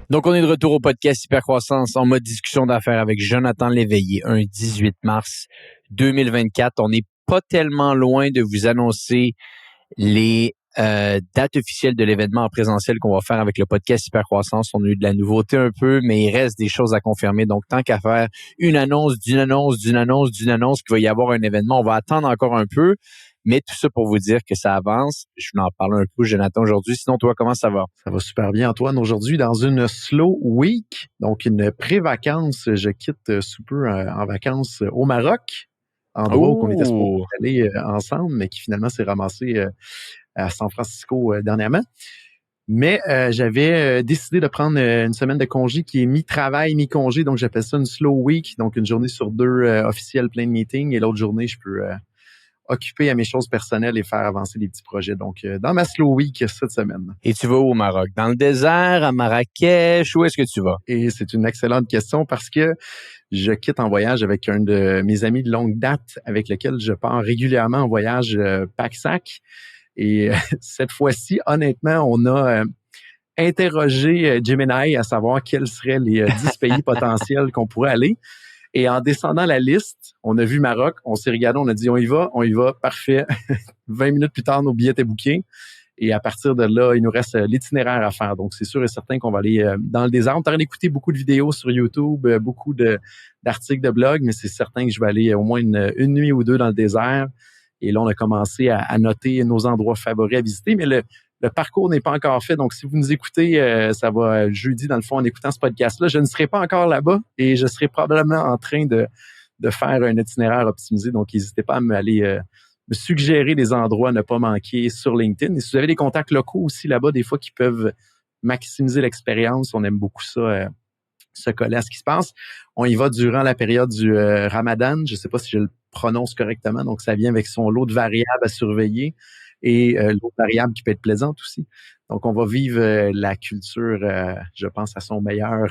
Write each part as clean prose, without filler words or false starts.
Donc, on est de retour au podcast Hypercroissance en mode discussion d'affaires avec Jonathan Léveillé, un 18 mars 2024. On n'est pas tellement loin de vous annoncer les dates officielles de l'événement en présentiel qu'on va faire avec le podcast Hypercroissance. On a eu de la nouveauté un peu, mais il reste des choses à confirmer. Donc, tant qu'à faire une annonce, d'une annonce, qu'il va y avoir un événement, on va attendre encore un peu. Mais tout ça pour vous dire que ça avance. Je vais en parler un peu, Jonathan, aujourd'hui. Sinon, toi, comment ça va? Ça va super bien, Antoine. Aujourd'hui, dans une slow week, donc une pré-vacance, je quitte sous peu en vacances au Maroc, endroit où on était supposé aller ensemble, mais qui finalement s'est ramassé à San Francisco dernièrement. Mais j'avais décidé de prendre une semaine de congé qui est mi-travail, mi-congé, donc j'appelle ça une slow week, donc une journée sur deux officielle, plein de meetings, et l'autre journée, je peux occuper à mes choses personnelles et faire avancer des petits projets. Donc, dans ma slow week cette semaine. Et tu vas où au Maroc? Dans le désert, à Marrakech? Où est-ce que tu vas? Et c'est une excellente question parce que je quitte en voyage avec un de mes amis de longue date avec lequel je pars régulièrement en voyage pack-sac. Et cette fois-ci, honnêtement, on a interrogé Gemini à savoir quels seraient les 10 pays potentiels qu'on pourrait aller. Et en descendant la liste, on a vu Maroc, on s'est regardé, on a dit on y va, parfait. 20 minutes plus tard, nos billets étaient bookés. Et à partir de là, il nous reste l'itinéraire à faire. Donc, c'est sûr et certain qu'on va aller dans le désert. On est en train d'écouter beaucoup de vidéos sur YouTube, beaucoup d'articles de blog, mais c'est certain que je vais aller au moins une nuit ou deux dans le désert. Et là, on a commencé à noter nos endroits favoris à visiter, mais le parcours n'est pas encore fait. Donc, si vous nous écoutez, ça va jeudi, dans le fond, en écoutant ce podcast-là, je ne serai pas encore là-bas et je serai probablement en train de faire un itinéraire optimisé. Donc, n'hésitez pas à me suggérer des endroits à ne pas manquer sur LinkedIn. Et si vous avez des contacts locaux aussi là-bas, des fois qui peuvent maximiser l'expérience, on aime beaucoup ça, se coller à ce qui se passe. On y va durant la période du Ramadan. Je ne sais pas si je le prononce correctement. Donc, ça vient avec son lot de variables à surveiller et l'autre variable qui peut être plaisante aussi. Donc, on va vivre la culture, je pense, à son meilleur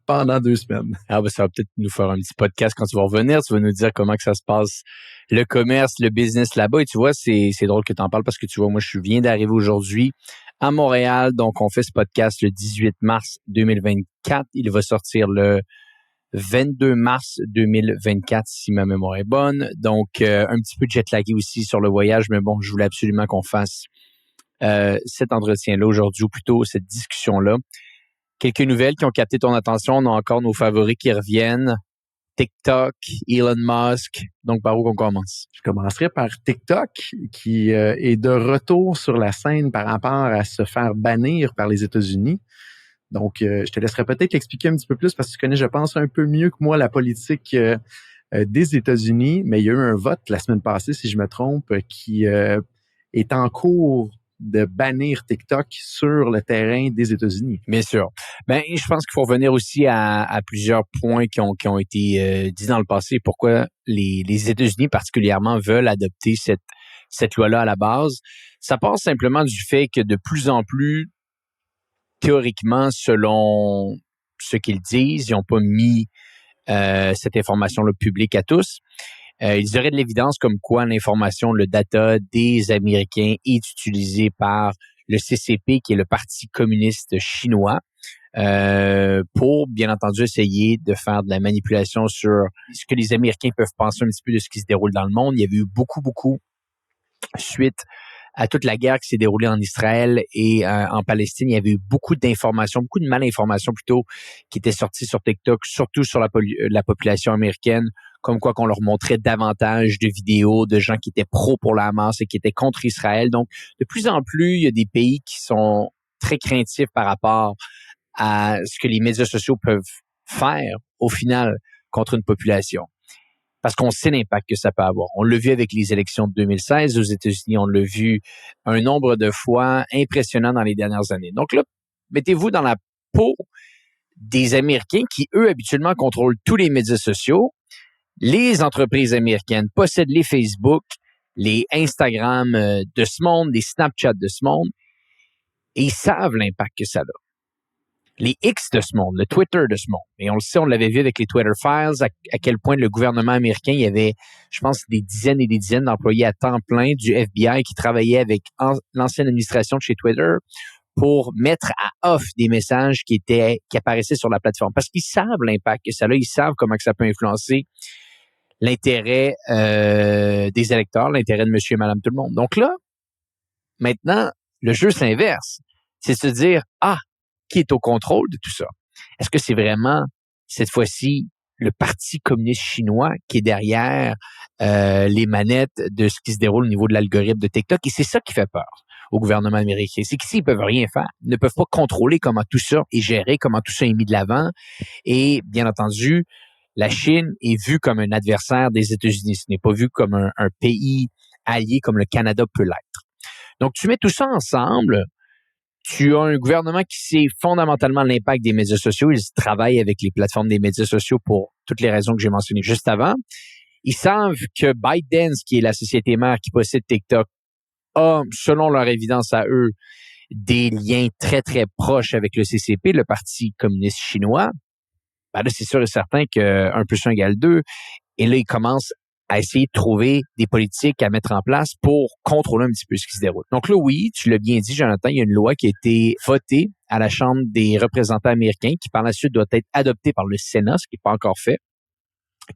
pendant 2 semaines. Ah ben ça va peut-être nous faire un petit podcast quand tu vas revenir. Tu vas nous dire comment que ça se passe, le commerce, le business là-bas. Et tu vois, c'est drôle que tu en parles parce que tu vois, moi, je viens d'arriver aujourd'hui à Montréal. Donc, on fait ce podcast le 18 mars 2024. Il va sortir le 22 mars 2024, si ma mémoire est bonne. Donc, un petit peu jet-lagué aussi sur le voyage, mais bon, je voulais absolument qu'on fasse cet entretien-là aujourd'hui, ou plutôt cette discussion-là. Quelques nouvelles qui ont capté ton attention. On a encore nos favoris qui reviennent. TikTok, Elon Musk. Donc, par où qu'on commence? Je commencerai par TikTok, qui est de retour sur la scène par rapport à se faire bannir par les États-Unis. Donc, je te laisserai peut-être expliquer un petit peu plus parce que tu connais, je pense, un peu mieux que moi la politique des États-Unis. Mais il y a eu un vote la semaine passée, si je me trompe, qui est en cours de bannir TikTok sur le terrain des États-Unis. Bien sûr. Ben, je pense qu'il faut revenir aussi à plusieurs points qui ont été dits dans le passé. Pourquoi les États-Unis particulièrement veulent adopter cette loi-là à la base. Ça part simplement du fait que de plus en plus, théoriquement, selon ce qu'ils disent, ils n'ont pas mis cette information-là publique à tous. Ils auraient de l'évidence comme quoi l'information, le data des Américains est utilisé par le CCP, qui est le Parti communiste chinois, pour, bien entendu, essayer de faire de la manipulation sur ce que les Américains peuvent penser un petit peu de ce qui se déroule dans le monde. Il y avait eu beaucoup, suite à toute la guerre qui s'est déroulée en Israël et en Palestine, il y avait eu beaucoup d'informations, beaucoup de malinformations plutôt, qui étaient sorties sur TikTok, surtout sur la population américaine, comme quoi qu'on leur montrait davantage de vidéos de gens qui étaient pro pour la Hamas et qui étaient contre Israël. Donc, de plus en plus, il y a des pays qui sont très craintifs par rapport à ce que les médias sociaux peuvent faire, au final, contre une population. Parce qu'on sait l'impact que ça peut avoir. On l'a vu avec les élections de 2016 aux États-Unis. On l'a vu un nombre de fois impressionnant dans les dernières années. Donc là, mettez-vous dans la peau des Américains qui, eux, habituellement, contrôlent tous les médias sociaux. Les entreprises américaines possèdent les Facebook, les Instagram de ce monde, les Snapchat de ce monde, et ils savent l'impact que ça a. Les X de ce monde, le Twitter de ce monde. Et on le sait, on l'avait vu avec les Twitter Files, à quel point le gouvernement américain, il y avait, je pense, des dizaines et des dizaines d'employés à temps plein du FBI qui travaillaient avec l'ancienne administration de chez Twitter pour mettre à off des messages qui apparaissaient sur la plateforme. Parce qu'ils savent l'impact que ça a, ils savent comment que ça peut influencer l'intérêt des électeurs, l'intérêt de monsieur et madame tout le monde. Donc là, maintenant, le jeu s'inverse. C'est se dire, qui est au contrôle de tout ça? Est-ce que c'est vraiment, cette fois-ci, le Parti communiste chinois qui est derrière les manettes de ce qui se déroule au niveau de l'algorithme de TikTok? Et c'est ça qui fait peur au gouvernement américain. C'est qu'ici, ils peuvent rien faire. Ils ne peuvent pas contrôler comment tout ça est géré, comment tout ça est mis de l'avant. Et bien entendu, la Chine est vue comme un adversaire des États-Unis. Ce n'est pas vu comme un pays allié comme le Canada peut l'être. Donc, tu mets tout ça ensemble, tu as un gouvernement qui sait fondamentalement l'impact des médias sociaux. Ils travaillent avec les plateformes des médias sociaux pour toutes les raisons que j'ai mentionnées juste avant. Ils savent que ByteDance, qui est la société mère qui possède TikTok, a, selon leur évidence à eux, des liens très, très proches avec le CCP, le Parti communiste chinois. Ben là, c'est sûr et certain que 1 + 1 = 2. Et là, ils commencent à essayer de trouver des politiques à mettre en place pour contrôler un petit peu ce qui se déroule. Donc là, oui, tu l'as bien dit, Jonathan, il y a une loi qui a été votée à la Chambre des représentants américains qui, par la suite, doit être adoptée par le Sénat, ce qui n'est pas encore fait,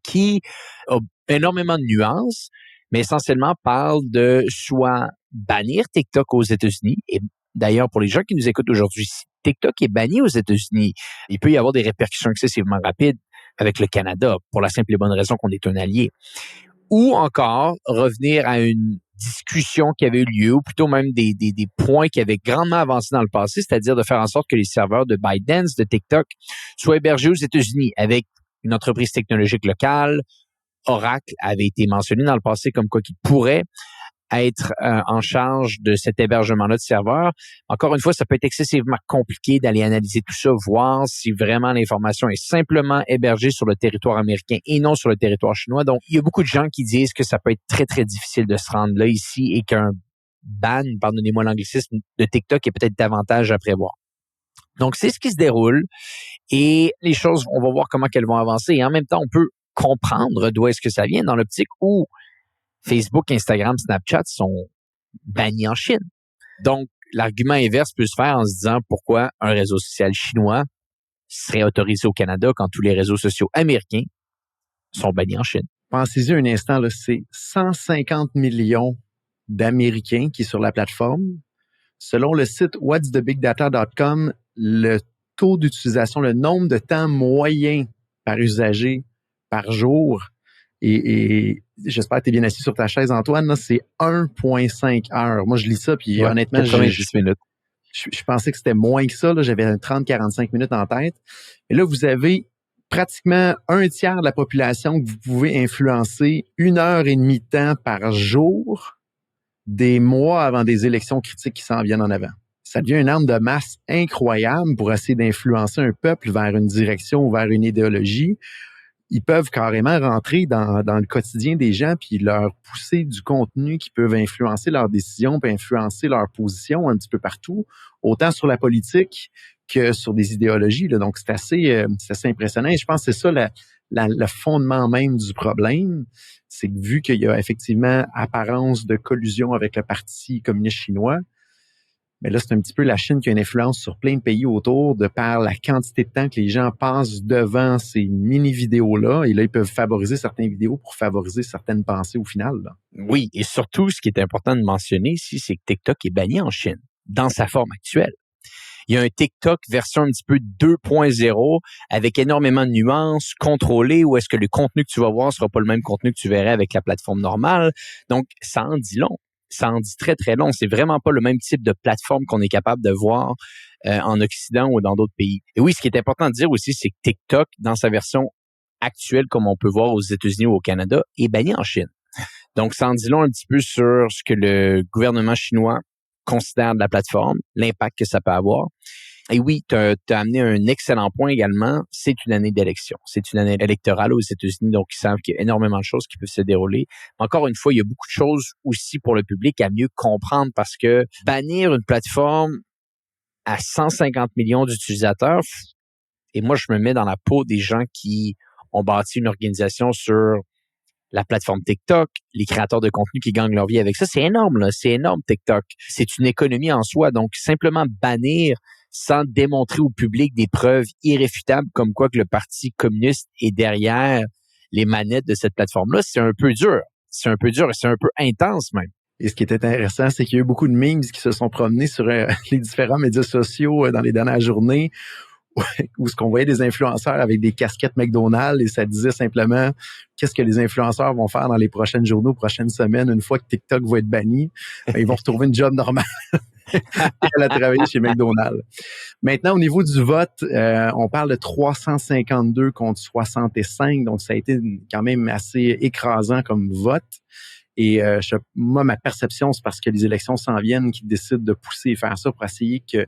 qui a énormément de nuances, mais essentiellement parle de soit bannir TikTok aux États-Unis. Et d'ailleurs, pour les gens qui nous écoutent aujourd'hui, si TikTok est banni aux États-Unis, il peut y avoir des répercussions excessivement rapides avec le Canada, pour la simple et bonne raison qu'on est un allié. Ou encore, revenir à une discussion qui avait eu lieu, ou plutôt même des points qui avaient grandement avancé dans le passé, c'est-à-dire de faire en sorte que les serveurs de ByteDance, de TikTok, soient hébergés aux États-Unis avec une entreprise technologique locale. Oracle avait été mentionné dans le passé comme quoi qu'il pourrait être en charge de cet hébergement-là de serveurs. Encore une fois, ça peut être excessivement compliqué d'aller analyser tout ça, voir si vraiment l'information est simplement hébergée sur le territoire américain et non sur le territoire chinois. Donc, il y a beaucoup de gens qui disent que ça peut être très, très difficile de se rendre là ici et qu'un ban, pardonnez-moi l'anglicisme, de TikTok est peut-être davantage à prévoir. Donc, c'est ce qui se déroule et les choses, on va voir comment elles vont avancer. Et en même temps, on peut comprendre d'où est-ce que ça vient dans l'optique où Facebook, Instagram, Snapchat sont bannis en Chine. Donc, l'argument inverse peut se faire en se disant pourquoi un réseau social chinois serait autorisé au Canada quand tous les réseaux sociaux américains sont bannis en Chine. Pensez-y un instant, là, c'est 150 millions d'Américains qui sont sur la plateforme. Selon le site whatsthebigdata.com, le taux d'utilisation, le nombre de temps moyen par usager par jour, et j'espère que tu es bien assis sur ta chaise, Antoine, là, c'est 1,5 heures. Moi, je lis ça, puis honnêtement, 90 minutes. Je pensais que c'était moins que ça. Là, j'avais 30-45 minutes en tête. Et là, vous avez pratiquement 1/3 de la population que vous pouvez influencer 1h30 de temps par jour des mois avant des élections critiques qui s'en viennent en avant. Ça devient une arme de masse incroyable pour essayer d'influencer un peuple vers une direction ou vers une idéologie. Ils peuvent carrément rentrer dans le quotidien des gens puis leur pousser du contenu qui peuvent influencer leurs décisions, puis influencer leur position un petit peu partout, autant sur la politique que sur des idéologies. Là. Donc, c'est assez impressionnant. Et je pense que c'est ça le fondement même du problème. C'est que vu qu'il y a effectivement apparence de collusion avec le Parti communiste chinois, mais là, c'est un petit peu la Chine qui a une influence sur plein de pays autour de par la quantité de temps que les gens passent devant ces mini-vidéos-là. Et là, ils peuvent favoriser certaines vidéos pour favoriser certaines pensées au final. Là. Oui, et surtout, ce qui est important de mentionner ici, c'est que TikTok est banni en Chine, dans sa forme actuelle. Il y a un TikTok version un petit peu 2.0 avec énormément de nuances, contrôlées, où est-ce que le contenu que tu vas voir sera pas le même contenu que tu verrais avec la plateforme normale. Donc, ça en dit long. Ça en dit très, très long. C'est vraiment pas le même type de plateforme qu'on est capable de voir en Occident ou dans d'autres pays. Et oui, ce qui est important de dire aussi, c'est que TikTok, dans sa version actuelle, comme on peut voir aux États-Unis ou au Canada, est banni en Chine. Donc, ça en dit long un petit peu sur ce que le gouvernement chinois considère de la plateforme, l'impact que ça peut avoir. Et oui, tu as amené un excellent point également, c'est une année d'élection. C'est une année électorale aux États-Unis, donc ils savent qu'il y a énormément de choses qui peuvent se dérouler. Encore une fois, il y a beaucoup de choses aussi pour le public à mieux comprendre parce que bannir une plateforme à 150 millions d'utilisateurs, et moi je me mets dans la peau des gens qui ont bâti une organisation sur la plateforme TikTok, les créateurs de contenu qui gagnent leur vie avec ça. C'est énorme, là. C'est énorme, TikTok. C'est une économie en soi. Donc, simplement bannir sans démontrer au public des preuves irréfutables comme quoi que le Parti communiste est derrière les manettes de cette plateforme-là, c'est un peu dur. C'est un peu dur et c'est un peu intense même. Et ce qui est intéressant, c'est qu'il y a eu beaucoup de memes qui se sont promenés sur les différents médias sociaux dans les dernières journées où ce qu'on voyait des influenceurs avec des casquettes McDonald's et ça disait simplement qu'est-ce que les influenceurs vont faire dans les prochaines journées, prochaines semaines, une fois que TikTok va être banni, ils vont retrouver une job normale et aller travailler chez McDonald's. Maintenant, au niveau du vote, on parle de 352 contre 65, donc ça a été quand même assez écrasant comme vote. Et moi, ma perception, c'est parce que les élections s'en viennent qu'ils décident de pousser et faire ça pour essayer qu'il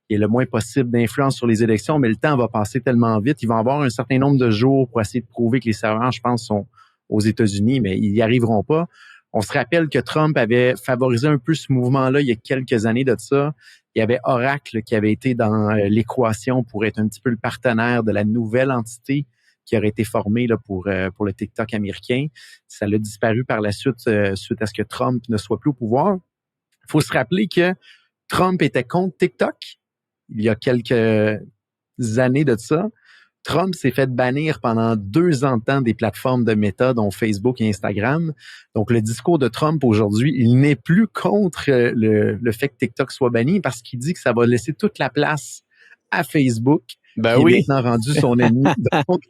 y ait le moins possible d'influence sur les élections, mais le temps va passer tellement vite. Ils vont avoir un certain nombre de jours pour essayer de prouver que les serveurs, je pense, sont aux États-Unis, mais ils n'y arriveront pas. On se rappelle que Trump avait favorisé un peu ce mouvement-là il y a quelques années de ça. Il y avait Oracle qui avait été dans l'équation pour être un petit peu le partenaire de la nouvelle entité qui aurait été formée là, pour le TikTok américain. Ça a disparu par la suite, suite à ce que Trump ne soit plus au pouvoir. Il faut se rappeler que Trump était contre TikTok il y a quelques années de ça. Trump s'est fait bannir pendant 2 ans de temps des plateformes de Meta, dont Facebook et Instagram. Donc, le discours de Trump aujourd'hui, il n'est plus contre le fait que TikTok soit banni parce qu'il dit que ça va laisser toute la place à Facebook, qui est maintenant rendu son ennemi. Donc,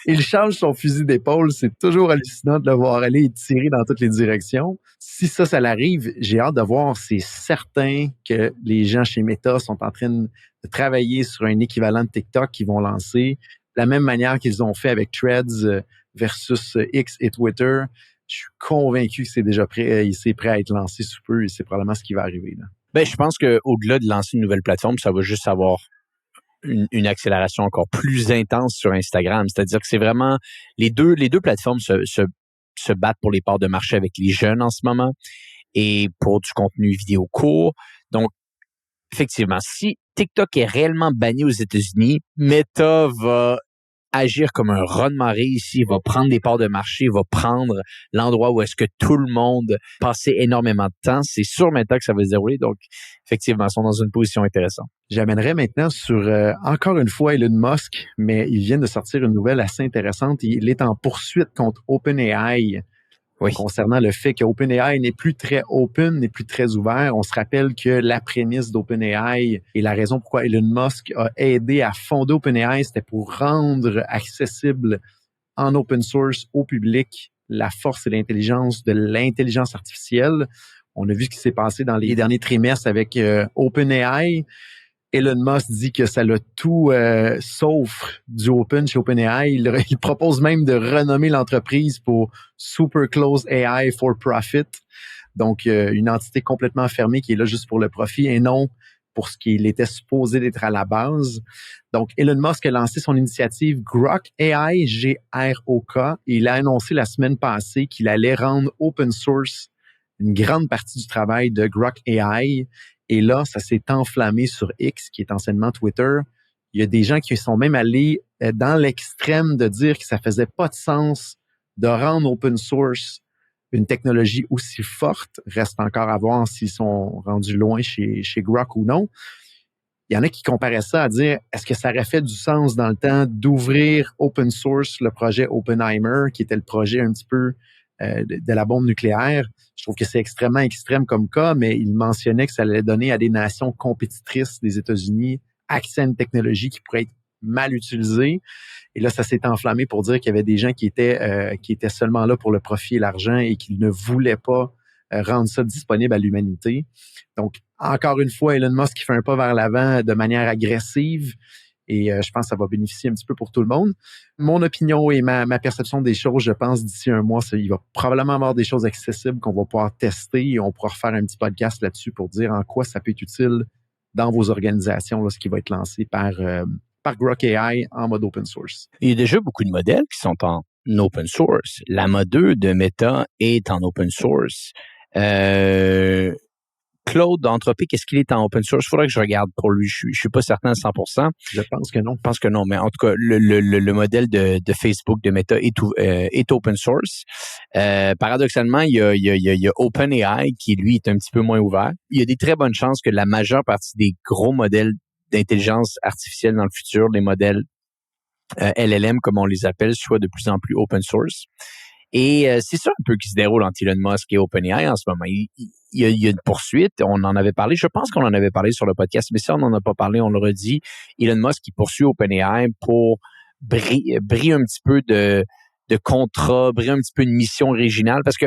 il change son fusil d'épaule. C'est toujours hallucinant de le voir aller et tirer dans toutes les directions. Si ça l'arrive, j'ai hâte de voir. C'est certain que les gens chez Meta sont en train de travailler sur un équivalent de TikTok qu'ils vont lancer. De la même manière qu'ils ont fait avec Threads versus X et Twitter. Je suis convaincu que c'est déjà prêt. C'est prêt à être lancé sous peu et c'est probablement ce qui va arriver, là. Ben, je pense qu'au-delà de lancer une nouvelle plateforme, ça va juste avoir une accélération encore plus intense sur Instagram. C'est-à-dire que c'est vraiment les deux plateformes se battent pour les parts de marché avec les jeunes en ce moment et pour du contenu vidéo court. Donc, effectivement, si TikTok est réellement banni aux États-Unis, Meta va agir comme un raz de marée ici, il va prendre des parts de marché, il va prendre l'endroit où est-ce que tout le monde passait énormément de temps. C'est sur Meta que ça va se dérouler. Donc, effectivement, ils sont dans une position intéressante. J'amènerais maintenant sur, encore une fois, Elon Musk, mais il vient de sortir une nouvelle assez intéressante. Il est en poursuite contre OpenAI. Oui. Concernant le fait que OpenAI n'est plus très open, n'est plus très ouvert. On se rappelle que la prémisse d'OpenAI et la raison pourquoi Elon Musk a aidé à fonder OpenAI, c'était pour rendre accessible en open source au public la force et l'intelligence de l'intelligence artificielle. On a vu ce qui s'est passé dans les derniers trimestres avec OpenAI. Elon Musk dit que ça l'a tout sauf du open chez OpenAI. Il propose même de renommer l'entreprise pour Super Close AI for Profit. Donc, une entité complètement fermée qui est là juste pour le profit et non pour ce qu'il était supposé d'être à la base. Donc, Elon Musk a lancé son initiative Grok AI, G-R-O-K, et il a annoncé la semaine passée qu'il allait rendre open source une grande partie du travail de Grok AI. Et là, ça s'est enflammé sur X, qui est anciennement Twitter. Il y a des gens qui sont même allés dans l'extrême de dire que ça faisait pas de sens de rendre open source une technologie aussi forte. Reste encore à voir s'ils sont rendus loin chez Grok ou non. Il y en a qui comparaient ça à dire, est-ce que ça aurait fait du sens dans le temps d'ouvrir open source le projet Oppenheimer, qui était le projet un petit peu de la bombe nucléaire. Je trouve que c'est extrêmement extrême comme cas, mais il mentionnait que ça allait donner à des nations compétitrices des États-Unis accès à une technologie qui pourrait être mal utilisée. Et là, ça s'est enflammé pour dire qu'il y avait des gens qui étaient seulement là pour le profit et l'argent et qui ne voulaient pas rendre ça disponible à l'humanité. Donc, encore une fois, Elon Musk qui fait un pas vers l'avant de manière agressive. Et je pense que ça va bénéficier un petit peu pour tout le monde. Mon opinion et ma perception des choses, je pense, d'ici un mois, il va probablement avoir des choses accessibles qu'on va pouvoir tester et on pourra refaire un petit podcast là-dessus pour dire en quoi ça peut être utile dans vos organisations, là, ce qui va être lancé par Grok AI en mode open source. Il y a déjà beaucoup de modèles qui sont en open source. La Llama 2 de Meta est en open source. Claude Claude d'Anthropic, est-ce qu'il est en open source? Il faudrait que je regarde pour lui. Je suis pas certain à 100%. Je pense que non. Je pense que non, mais en tout cas, le modèle de Facebook, de Meta est open source. Paradoxalement, il y a OpenAI qui, lui, est un petit peu moins ouvert. Il y a des très bonnes chances que la majeure partie des gros modèles d'intelligence artificielle dans le futur, les modèles LLM, comme on les appelle, soient de plus en plus open source. Et c'est ça un peu qui se déroule entre Elon Musk et OpenAI en ce moment. Il y a une poursuite. On en avait parlé. Je pense qu'on en avait parlé sur le podcast, mais si on n'en a pas parlé, on le redit. Elon Musk qui poursuit OpenAI pour briller un petit peu de contrat, briller un petit peu de mission originale. Parce que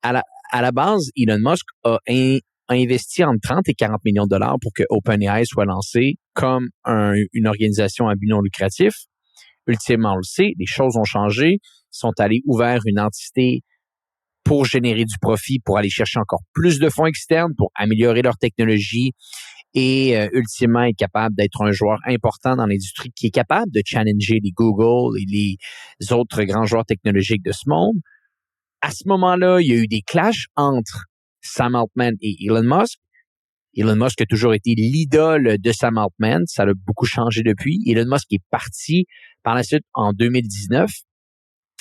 à la base, Elon Musk a investi entre 30 et 40 millions de dollars pour que OpenAI soit lancé comme une organisation à but non lucratif. Ultimement, on le sait, les choses ont changé, sont allés ouvrir une entité pour générer du profit, pour aller chercher encore plus de fonds externes, pour améliorer leur technologie et ultimement être capable d'être un joueur important dans l'industrie qui est capable de challenger les Google et les autres grands joueurs technologiques de ce monde. À ce moment-là, il y a eu des clashs entre Sam Altman et Elon Musk. Elon Musk a toujours été l'idole de Sam Altman. Ça a beaucoup changé depuis. Elon Musk est parti par la suite en 2019.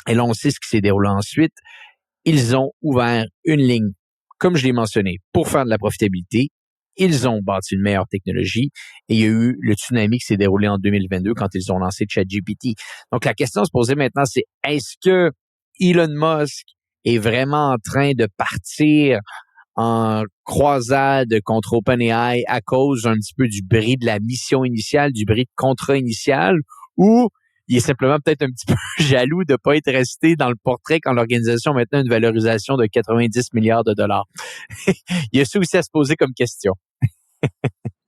Et là, on sait ce qui s'est déroulé ensuite. Ils ont ouvert une ligne, comme je l'ai mentionné, pour faire de la profitabilité. Ils ont bâti une meilleure technologie. Et il y a eu le tsunami qui s'est déroulé en 2022 quand ils ont lancé ChatGPT. Donc, la question à se poser maintenant, c'est est-ce que Elon Musk est vraiment en train de partir en croisade contre OpenAI à cause un petit peu du bris de la mission initiale, du bris de contrat initial, ou il est simplement peut-être un petit peu jaloux de ne pas être resté dans le portrait quand l'organisation a maintenant une valorisation de 90 milliards de dollars. Il y a ça aussi à se poser comme question.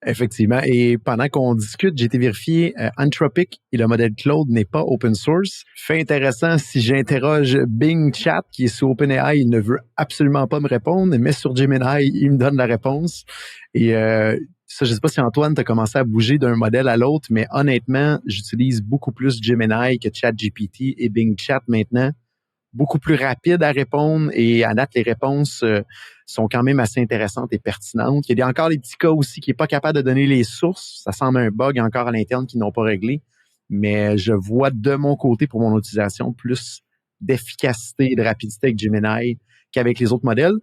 Effectivement. Et pendant qu'on discute, j'ai été vérifié, Anthropic et le modèle Claude n'est pas open source. Fait intéressant, si j'interroge Bing Chat, qui est sous OpenAI, il ne veut absolument pas me répondre, mais sur Gemini, il me donne la réponse. Et ça, je sais pas si Antoine, t'as commencé à bouger d'un modèle à l'autre, mais honnêtement, j'utilise beaucoup plus Gemini que ChatGPT et Bing Chat maintenant. Beaucoup plus rapide à répondre et à date, les réponses sont quand même assez intéressantes et pertinentes. Il y a encore des petits cas aussi qui n'est pas capable de donner les sources. Ça semble un bug encore à l'interne qu'ils n'ont pas réglé. Mais je vois de mon côté pour mon utilisation plus d'efficacité et de rapidité avec Gemini qu'avec les autres modèles.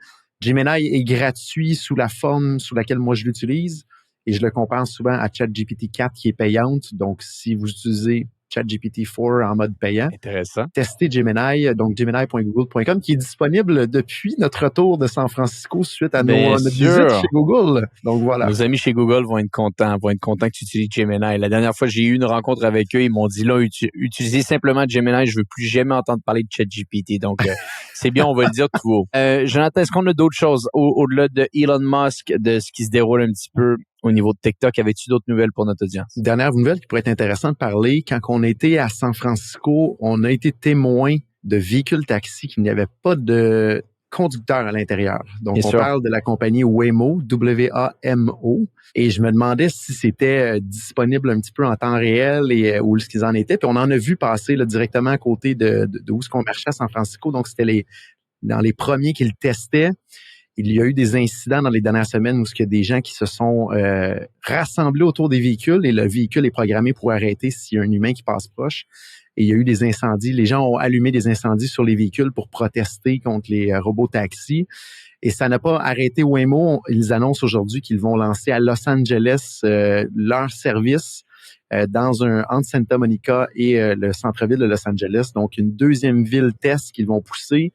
Gemini est gratuit sous la forme sous laquelle moi je l'utilise et je le compare souvent à ChatGPT 4 qui est payante. Donc, si vous utilisez ChatGPT 4 en mode payant. Intéressant. Testez Gemini, donc gemini.google.com, qui est disponible depuis notre retour de San Francisco suite à notre visite chez Google. Donc voilà. Nos amis chez Google vont être contents que tu utilises Gemini. La dernière fois, j'ai eu une rencontre avec eux, ils m'ont dit là, utilisez simplement Gemini, je veux plus jamais entendre parler de ChatGPT. Donc, c'est bien, on va le dire tout haut. Jonathan, est-ce qu'on a d'autres choses au-delà de Elon Musk, de ce qui se déroule un petit peu au niveau de TikTok? Avais-tu d'autres nouvelles pour notre audience? Dernière nouvelle qui pourrait être intéressante de parler. Quand on était à San Francisco, on a été témoin de véhicules taxis qui n'avaient pas de conducteur à l'intérieur. Donc, Bien on sûr. parle de la compagnie Waymo, W-A-M-O. Et je me demandais si c'était disponible un petit peu en temps réel et où est-ce qu'ils en étaient. Puis on en a vu passer là, directement à côté de où est-ce qu'on marchait à San Francisco. Donc, c'était dans les premiers qu'ils testaient. Il y a eu des incidents dans les dernières semaines où il y a des gens qui se sont rassemblés autour des véhicules et le véhicule est programmé pour arrêter s'il y a un humain qui passe proche. Et il y a eu des incendies. Les gens ont allumé des incendies sur les véhicules pour protester contre les robots taxis. Et ça n'a pas arrêté Waymo. Ils annoncent aujourd'hui qu'ils vont lancer à Los Angeles leur service entre Santa Monica et le centre-ville de Los Angeles. Donc, une deuxième ville test qu'ils vont pousser.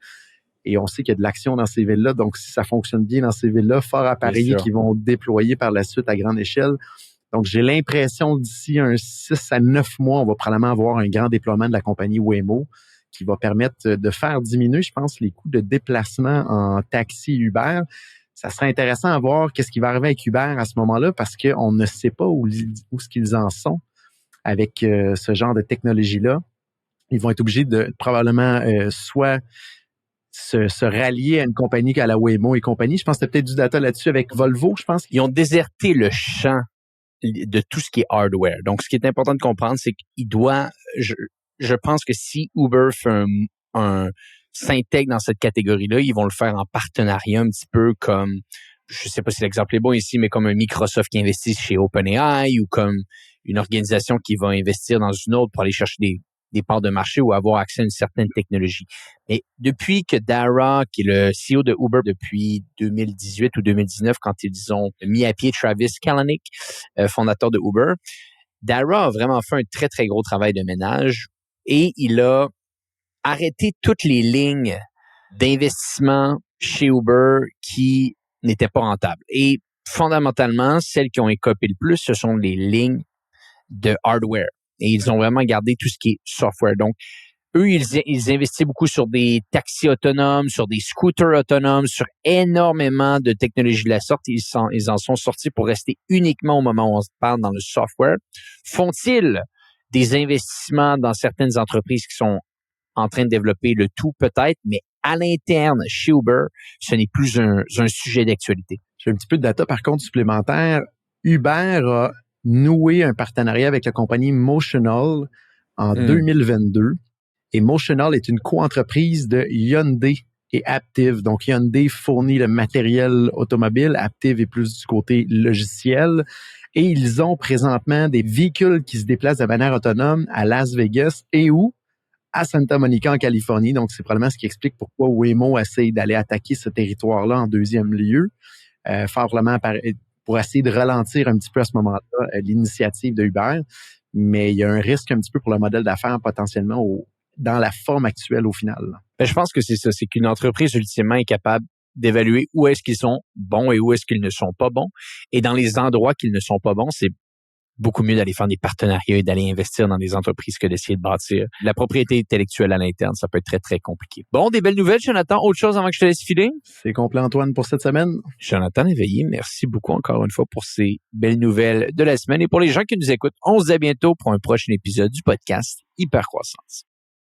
Et on sait qu'il y a de l'action dans ces villes-là. Donc, si ça fonctionne bien dans ces villes-là, fort à parier qu'ils vont déployer par la suite à grande échelle. Donc, j'ai l'impression d'ici un 6 à 9 mois, on va probablement avoir un grand déploiement de la compagnie Waymo qui va permettre de faire diminuer, je pense, les coûts de déplacement en taxi Uber. Ça serait intéressant à voir qu'est-ce qui va arriver avec Uber à ce moment-là parce qu'on ne sait pas où ce qu'ils en sont avec ce genre de technologie-là. Ils vont être obligés de probablement soit se rallier à une compagnie à la Waymo et compagnie. Je pense que tu as peut-être du data là-dessus avec Volvo, je pense. Ils ont déserté le champ de tout ce qui est hardware. Donc, ce qui est important de comprendre, c'est qu'il doit... Je pense que si Uber fait s'intègre dans cette catégorie-là, ils vont le faire en partenariat un petit peu comme, je sais pas si l'exemple est bon ici, mais comme un Microsoft qui investit chez OpenAI ou comme une organisation qui va investir dans une autre pour aller chercher des parts de marché ou avoir accès à une certaine technologie. Mais depuis que Dara, qui est le CEO de Uber depuis 2018 ou 2019, quand ils ont mis à pied Travis Kalanick, fondateur de Uber, Dara a vraiment fait un très, très gros travail de ménage et il a arrêté toutes les lignes d'investissement chez Uber qui n'étaient pas rentables. Et fondamentalement, celles qui ont écopé le plus, ce sont les lignes de hardware. Et ils ont vraiment gardé tout ce qui est software. Donc, eux, ils investissent beaucoup sur des taxis autonomes, sur des scooters autonomes, sur énormément de technologies de la sorte. Ils en sont sortis pour rester uniquement au moment où on se parle dans le software. Font-ils des investissements dans certaines entreprises qui sont en train de développer le tout? Peut-être, mais à l'interne, chez Uber, ce n'est plus un sujet d'actualité. J'ai un petit peu de data, par contre, supplémentaire. Uber a noué un partenariat avec la compagnie Motional en 2022. Et Motional est une co-entreprise de Hyundai et Aptiv. Donc, Hyundai fournit le matériel automobile, Aptiv est plus du côté logiciel. Et ils ont présentement des véhicules qui se déplacent de manière autonome à Las Vegas et où? À Santa Monica, en Californie. Donc, c'est probablement ce qui explique pourquoi Waymo essaie d'aller attaquer ce territoire-là en deuxième lieu, fortement pour essayer de ralentir un petit peu à ce moment-là l'initiative de Uber. Mais il y a un risque un petit peu pour le modèle d'affaires potentiellement dans la forme actuelle au final. Ben, je pense que c'est ça, c'est qu'une entreprise ultimement est capable d'évaluer où est-ce qu'ils sont bons et où est-ce qu'ils ne sont pas bons. Et dans les endroits qu'ils ne sont pas bons, c'est beaucoup mieux d'aller faire des partenariats et d'aller investir dans des entreprises que d'essayer de bâtir la propriété intellectuelle à l'interne. Ça peut être très, très compliqué. Bon, des belles nouvelles, Jonathan. Autre chose avant que je te laisse filer? C'est complet, Antoine, pour cette semaine. Jonathan Léveillé, merci beaucoup encore une fois pour ces belles nouvelles de la semaine. Et pour les gens qui nous écoutent, on se dit à bientôt pour un prochain épisode du podcast Hypercroissance.